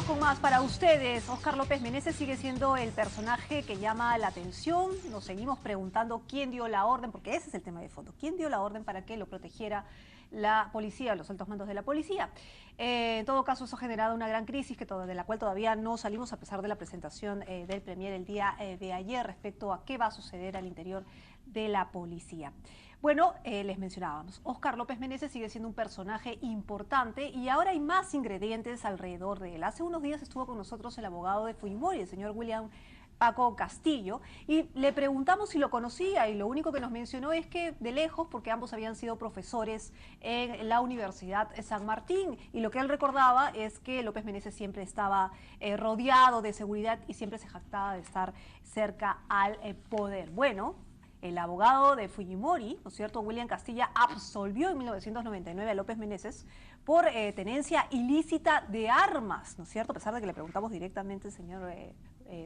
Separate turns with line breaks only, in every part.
Seguimos con más para ustedes. Óscar López Meneses sigue siendo el personaje que llama la atención. Nos seguimos preguntando quién dio la orden, porque ese es el tema de fondo. ¿Quién dio la orden para que lo protegiera la policía, los altos mandos de la policía? En todo caso, eso ha generado una gran crisis de la cual todavía no salimos a pesar de la presentación del Premier el día de ayer respecto a qué va a suceder al interior de la policía. Bueno, les mencionábamos, Óscar López Meneses sigue siendo un personaje importante y ahora hay más ingredientes alrededor de él. Hace unos días estuvo con nosotros el abogado de Fujimori, el señor William Paco Castillo, y le preguntamos si lo conocía y lo único que nos mencionó es que de lejos, porque ambos habían sido profesores en la Universidad San Martín, y lo que él recordaba es que López Meneses siempre estaba rodeado de seguridad y siempre se jactaba de estar cerca al poder. Bueno, el abogado de Fujimori, ¿no es cierto?, William Castilla, absolvió en 1999 a López Meneses por tenencia ilícita de armas, ¿no es cierto? A pesar de que le preguntamos directamente, el señor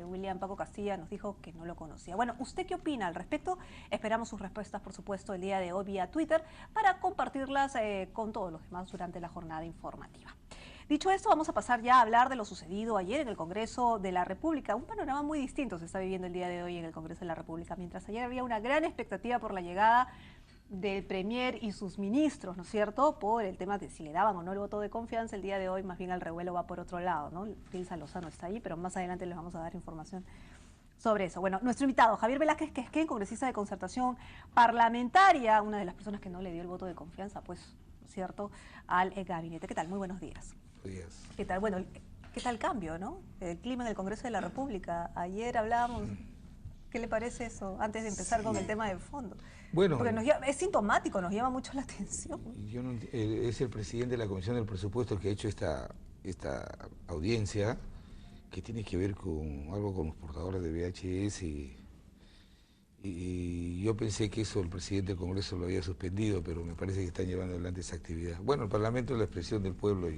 William Paco Castilla nos dijo que no lo conocía. Bueno, ¿usted qué opina al respecto? Esperamos sus respuestas, por supuesto, el día de hoy vía Twitter para compartirlas con todos los demás durante la jornada informativa. Dicho esto, vamos a pasar ya a hablar de lo sucedido ayer en el Congreso de la República. Un panorama muy distinto se está viviendo el día de hoy en el Congreso de la República. Mientras ayer había una gran expectativa por la llegada del Premier y sus ministros, ¿no es cierto?, por el tema de si le daban o no el voto de confianza, el día de hoy más bien el revuelo va por otro lado, ¿no? Ilsa Lozano está ahí, pero más adelante les vamos a dar información sobre eso. Bueno, nuestro invitado, Javier Velázquez Quesquén, congresista de Concertación Parlamentaria, una de las personas que no le dio el voto de confianza, pues, ¿no es cierto?, al gabinete. ¿Qué tal? Muy buenos días.
Días.
¿Qué tal? Bueno, ¿qué tal el cambio, no? El clima en el Congreso de la República. Ayer hablábamos, ¿qué le parece eso? Antes de empezar con el tema de fondo.
Bueno,
porque es sintomático, nos llama mucho la atención.
Es el presidente de la Comisión del Presupuesto el que ha hecho esta audiencia que tiene que ver con algo con los portadores de VHS y yo pensé que eso el presidente del Congreso lo había suspendido, pero me parece que están llevando adelante esa actividad. Bueno, el Parlamento es la expresión del pueblo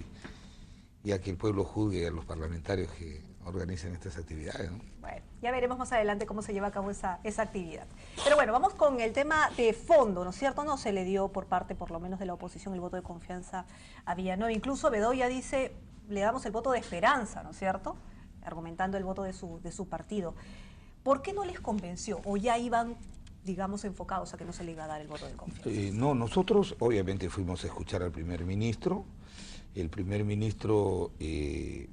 y a que el pueblo juzgue a los parlamentarios que organizan estas actividades, ¿no?
Bueno, ya veremos más adelante cómo se lleva a cabo esa actividad. Pero bueno, vamos con el tema de fondo, ¿no es cierto? No se le dio por parte, por lo menos de la oposición, el voto de confianza a Villanueva. Incluso Bedoya dice, le damos el voto de esperanza, ¿no es cierto?, argumentando el voto de su partido. ¿Por qué no les convenció? ¿O ya iban, digamos, enfocados a que no se le iba a dar el voto de confianza?
No, nosotros obviamente fuimos a escuchar al primer ministro. El primer ministro, en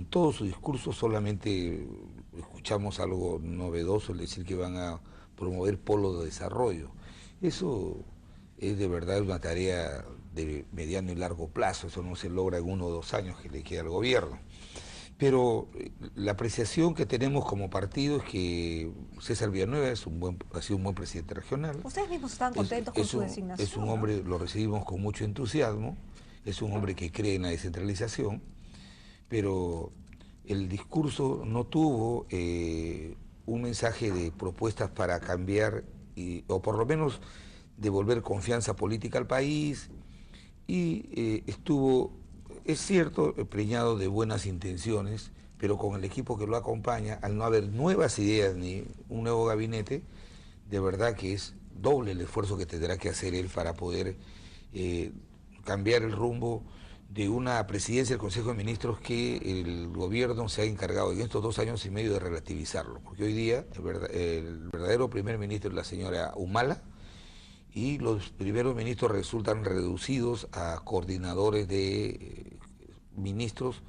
todo su discurso solamente escuchamos algo novedoso, es decir, que van a promover polos de desarrollo. Eso es de verdad una tarea de mediano y largo plazo, eso no se logra en 1 o 2 años que le queda al gobierno. Pero la apreciación que tenemos como partido es que César Villanueva ha sido un buen presidente regional.
Ustedes mismos están contentos con su designación.
Es un hombre, lo recibimos con mucho entusiasmo, es un hombre que cree en la descentralización, pero el discurso no tuvo un mensaje de propuestas para cambiar, o por lo menos devolver confianza política al país, y estuvo... Es cierto, preñado de buenas intenciones, pero con el equipo que lo acompaña, al no haber nuevas ideas ni un nuevo gabinete, de verdad que es doble el esfuerzo que tendrá que hacer él para poder cambiar el rumbo de una presidencia del Consejo de Ministros que el gobierno se ha encargado en estos 2 años y medio de relativizarlo. Porque hoy día el verdadero primer ministro es la señora Humala, y los primeros ministros resultan reducidos a coordinadores de ministros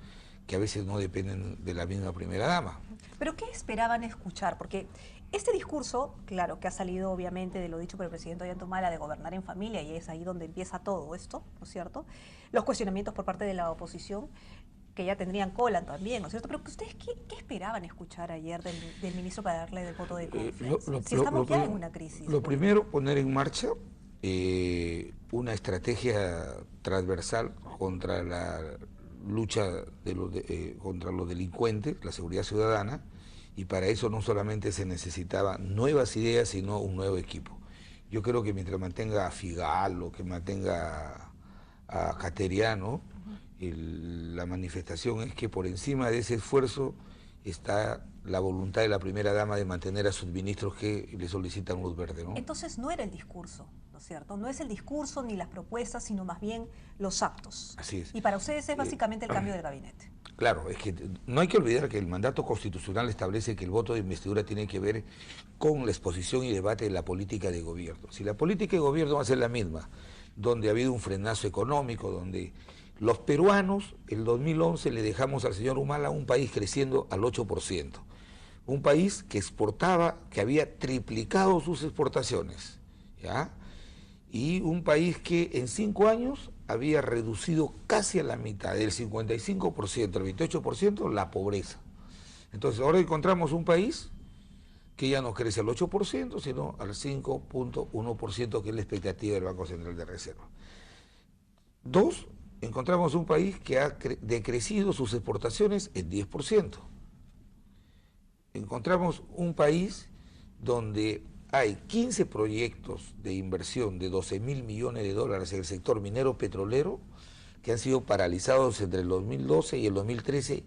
que a veces no dependen de la misma primera dama.
¿Pero qué esperaban escuchar? Porque este discurso, claro, que ha salido obviamente de lo dicho por el presidente Ollanta de gobernar en familia, y es ahí donde empieza todo esto, ¿no es cierto? Los cuestionamientos por parte de la oposición, que ya tendrían cola también, ¿no es cierto? Pero ¿ustedes qué esperaban escuchar ayer del ministro para darle el voto de confianza? Si estamos ya en una crisis.
Lo primero, poner en marcha una estrategia transversal contra la lucha contra los delincuentes, la seguridad ciudadana, y para eso no solamente se necesitaban nuevas ideas, sino un nuevo equipo. Yo creo que mientras mantenga a Figal o que mantenga a Cateriano, la manifestación es que por encima de ese esfuerzo está la voluntad de la primera dama de mantener a sus ministros que le solicitan luz verde, ¿no?
Entonces no era el discurso, ¿no ¿no es cierto? No es el discurso ni las propuestas, sino más bien los actos.
Así es.
Y para ustedes es básicamente el cambio del gabinete.
Claro, es que no hay que olvidar que el mandato constitucional establece que el voto de investidura tiene que ver con la exposición y debate de la política de gobierno. Si la política de gobierno va a ser la misma, donde ha habido un frenazo económico, donde los peruanos, el 2011 le dejamos al señor Humala un país creciendo al 8%, un país que exportaba, que había triplicado sus exportaciones, ¿ya? Y un país que en 5 años había reducido casi a la mitad, del 55% al 28%, la pobreza. Entonces ahora encontramos un país que ya no crece al 8%, sino al 5.1%, que es la expectativa del Banco Central de Reserva. 2, encontramos un país que ha decrecido sus exportaciones en 10%. Encontramos un país donde hay 15 proyectos de inversión de 12.000 millones de dólares en el sector minero petrolero que han sido paralizados entre el 2012 y el 2013,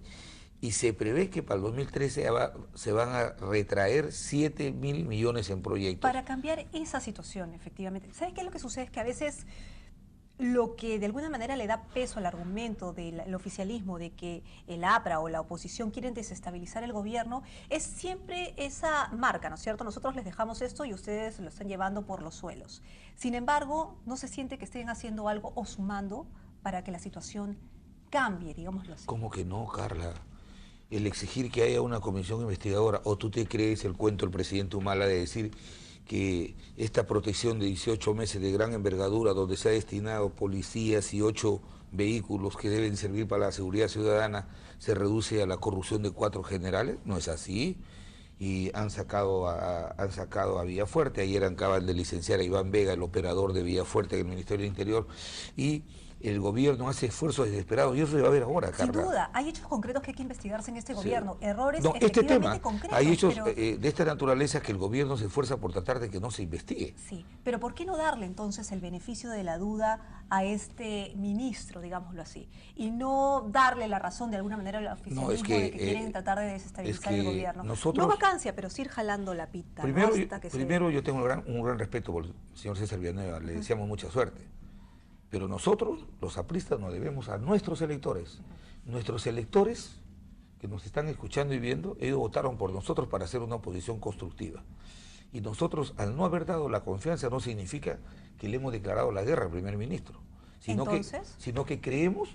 y se prevé que para el 2013 se van a retraer 7.000 millones en proyectos.
Para cambiar esa situación, efectivamente, ¿sabes qué es lo que sucede? Es que a veces lo que de alguna manera le da peso al argumento del oficialismo de que el APRA o la oposición quieren desestabilizar el gobierno es siempre esa marca, ¿no es cierto? Nosotros les dejamos esto y ustedes lo están llevando por los suelos. Sin embargo, no se siente que estén haciendo algo o sumando para que la situación cambie, digámoslo así.
¿Cómo que no, Carla? El exigir que haya una comisión investigadora, ¿o tú te crees el cuento del presidente Humala de decir que esta protección de 18 meses de gran envergadura, donde se ha destinado policías y 8 vehículos que deben servir para la seguridad ciudadana, se reduce a la corrupción de 4 generales? No es así. Y han sacado a Villafuerte, ayer acaban de licenciar a Iván Vega, el operador de Villafuerte en el Ministerio del Interior, y el gobierno hace esfuerzos desesperados, y eso se va a ver ahora, Carla.
Sin duda, hay hechos concretos que hay que investigarse en este gobierno, errores
no,
efectivamente concretos.
Hay hechos
pero
de esta naturaleza que el gobierno se esfuerza por tratar de que no se investigue.
Sí, pero ¿por qué no darle entonces el beneficio de la duda a este ministro, digámoslo así, y no darle la razón de alguna manera al oficialismo de que quieren tratar de desestabilizar el gobierno? No vacancia, pero sí ir jalando la pita.
Primero yo tengo un gran respeto por el señor César Villanueva, le deseamos mucha suerte. Pero nosotros, los apristas, nos debemos a nuestros electores. Nuestros electores, que nos están escuchando y viendo, ellos votaron por nosotros para hacer una oposición constructiva. Y nosotros, al no haber dado la confianza, no significa que le hemos declarado la guerra al primer ministro. Sino que creemos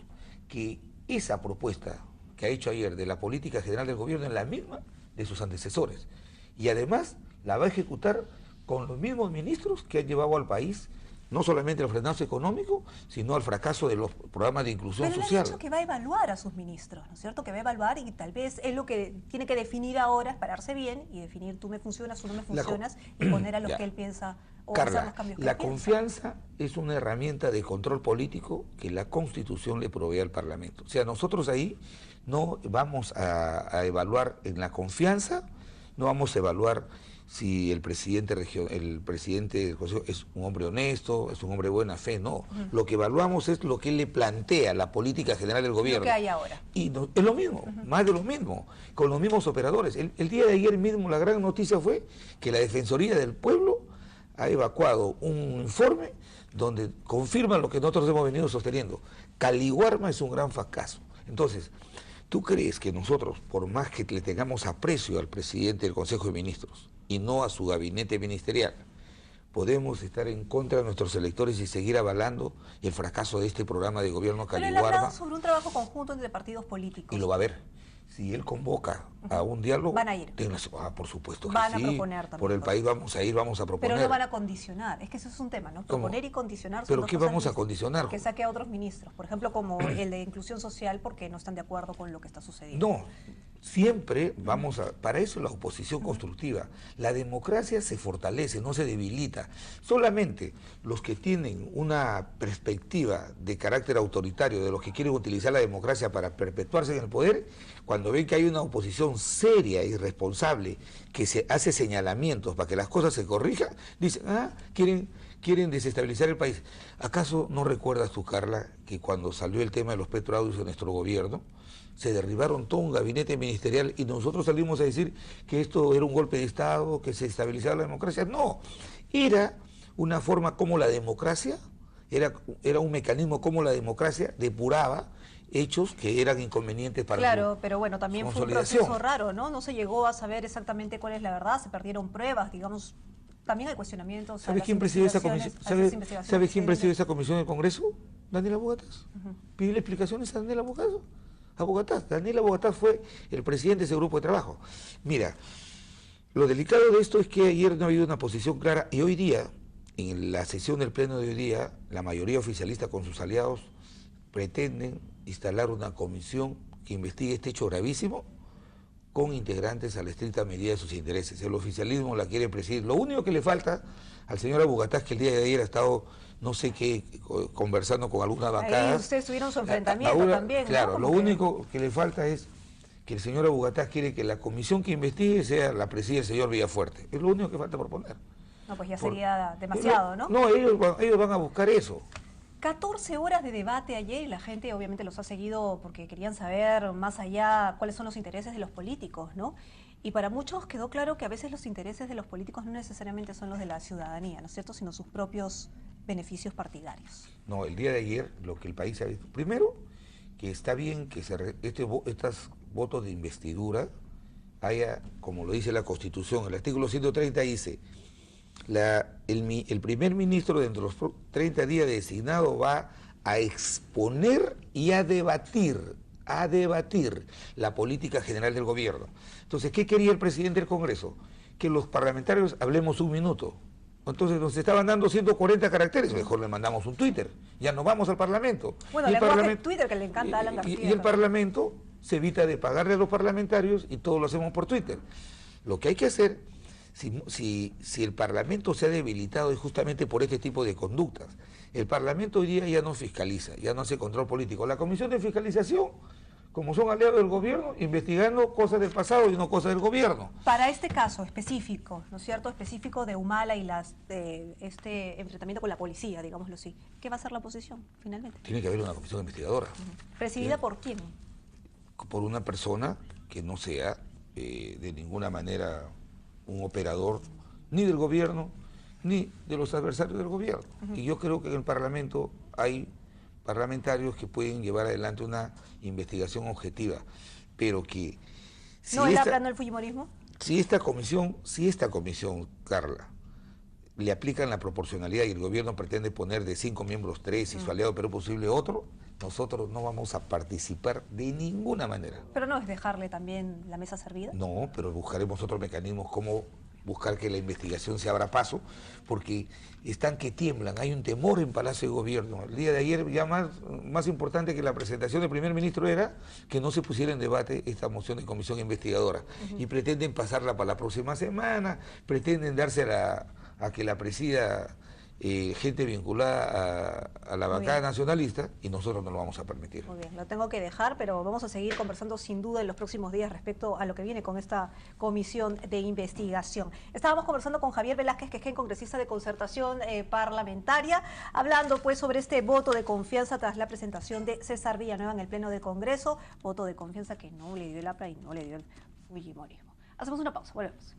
que esa propuesta que ha hecho ayer de la política general del gobierno es la misma de sus antecesores. Y además la va a ejecutar con los mismos ministros que han llevado al país no solamente al frenazo económico, sino al fracaso de los programas de inclusión social.
Pero le ha dicho que va a evaluar a sus ministros, ¿no es cierto? Que va a evaluar y tal vez es lo que tiene que definir ahora, es pararse bien y definir tú me funcionas, tú no me funcionas y poner a los que él piensa o
Carla,
hacer los cambios que
la
él
confianza es una herramienta de control político que la Constitución le provee al Parlamento. O sea, nosotros ahí no vamos a evaluar en la confianza, no vamos a evaluar si el presidente del Consejo es un hombre honesto, es un hombre de buena fe, no. Lo que evaluamos es lo que él le plantea, la política general del gobierno.
Lo que hay ahora.
Y no, es lo mismo, más de lo mismo, con los mismos operadores. El día de ayer mismo la gran noticia fue que la Defensoría del Pueblo ha evacuado un informe donde confirma lo que nosotros hemos venido sosteniendo. Caliwarma es un gran fracaso. Entonces, ¿tú crees que nosotros, por más que le tengamos aprecio al presidente del Consejo de Ministros y no a su gabinete ministerial, podemos estar en contra de nuestros electores y seguir avalando el fracaso de este programa de gobierno Caliwarma?
Pero él ha hablado sobre un trabajo conjunto entre partidos políticos.
Y lo va a ver. Si él convoca a un diálogo...
Van a ir.
Por supuesto que
van
sí.
a proponer también.
Por el país vamos a ir, vamos a proponer.
Pero no van a condicionar. Es que eso es un tema, ¿no? Proponer y condicionar son
¿Pero
dos
qué
cosas
vamos a
distintas.
condicionar?
Que saque a otros ministros. Por ejemplo, como el de inclusión social, porque no están de acuerdo con lo que está sucediendo.
No. Siempre vamos a... Para eso la oposición constructiva. La democracia se fortalece, no se debilita. Solamente los que tienen una perspectiva de carácter autoritario, de los que quieren utilizar la democracia para perpetuarse en el poder, cuando ven que hay una oposición seria y responsable que se hace señalamientos para que las cosas se corrijan, dicen, quieren desestabilizar el país. ¿Acaso no recuerdas tú, Carla, que cuando salió el tema de los petroaudios de nuestro gobierno, se derribaron todo un gabinete ministerial y nosotros salimos a decir que esto era un golpe de Estado, que se estabilizaba la democracia? No, era una forma como la democracia, era un mecanismo como la democracia depuraba hechos que eran inconvenientes para
Claro, pero bueno, también fue un proceso raro, ¿no? No se llegó a saber exactamente cuál es la verdad, se perdieron pruebas, digamos, también hay cuestionamientos.
¿Sabe quién preside esa comisión? ¿Sabe quién preside esa comisión del Congreso? Daniela Bogatás. Pídele explicaciones a Daniela Bogatás. Daniela Bogatás fue el presidente de ese grupo de trabajo. Mira, lo delicado de esto es que ayer no ha habido una posición clara y hoy día, en la sesión del pleno de hoy día, la mayoría oficialista con sus aliados pretenden instalar una comisión que investigue este hecho gravísimo con integrantes a la estricta medida de sus intereses. El oficialismo la quiere presidir. Lo único que le falta al señor Bogatás, que el día de ayer ha estado, no sé qué, conversando con algunas bancadas.
Ahí ustedes tuvieron su enfrentamiento también,
claro,
¿no?
Lo único que le falta es que el señor Bogatás quiere que la comisión que investigue sea la preside el señor Villafuerte. Es lo único que falta por poner.
No, pues ya sería demasiado, ¿no?
No, ellos van a buscar eso.
14 horas de debate ayer y la gente obviamente los ha seguido porque querían saber más allá cuáles son los intereses de los políticos, ¿no? Y para muchos quedó claro que a veces los intereses de los políticos no necesariamente son los de la ciudadanía, ¿no es cierto?, sino sus propios beneficios partidarios.
No, el día de ayer lo que el país ha visto, primero, que está bien que estos votos de investidura haya, como lo dice la Constitución, el artículo 130 dice, el primer ministro dentro de los 30 días designado va a exponer y a debatir la política general del gobierno. Entonces, ¿qué quería el presidente del Congreso? Que los parlamentarios hablemos un minuto. Entonces nos estaban dando 140 caracteres, mejor le mandamos un Twitter, ya no vamos al Parlamento.
Bueno, el lenguaje Twitter que le encanta a Alan García.
Y el Parlamento se evita de pagarle a los parlamentarios y todo lo hacemos por Twitter. Lo que hay que hacer, si el Parlamento se ha debilitado es justamente por este tipo de conductas. El Parlamento hoy día ya no fiscaliza, ya no hace control político. La Comisión de Fiscalización, como son aliados del gobierno, investigando cosas del pasado y no cosas del gobierno.
Para este caso específico, ¿no es cierto?, específico de Humala y este enfrentamiento con la policía, digámoslo así, ¿qué va a hacer la oposición finalmente?
Tiene que haber una comisión investigadora.
¿Presidida por quién?
Por una persona que no sea de ninguna manera un operador ni del gobierno ni de los adversarios del gobierno. Y yo creo que en el Parlamento hay parlamentarios que pueden llevar adelante una investigación objetiva, pero que...
Si ¿no era plano el fujimorismo?
Si esta comisión, Carla, le aplican la proporcionalidad y el gobierno pretende poner de 5 miembros 3 y su aliado Perú posible otro, nosotros no vamos a participar de ninguna manera.
¿Pero no es dejarle también la mesa servida?
No, pero buscaremos otros mecanismos como buscar que la investigación se abra paso, porque están que tiemblan, hay un temor en Palacio de Gobierno. El día de ayer ya más importante que la presentación del primer ministro era que no se pusiera en debate esta moción de comisión investigadora. Y pretenden pasarla para la próxima semana, pretenden darse a que la presida gente vinculada a la bancada nacionalista y nosotros no lo vamos a permitir.
Muy bien, lo tengo que dejar, pero vamos a seguir conversando sin duda en los próximos días respecto a lo que viene con esta comisión de investigación. Estábamos conversando con Javier Velázquez, que es congresista de Concertación Parlamentaria, hablando pues sobre este voto de confianza tras la presentación de César Villanueva en el Pleno del Congreso, voto de confianza que no le dio el APRA y no le dio el fujimorismo. Hacemos una pausa, volvemos.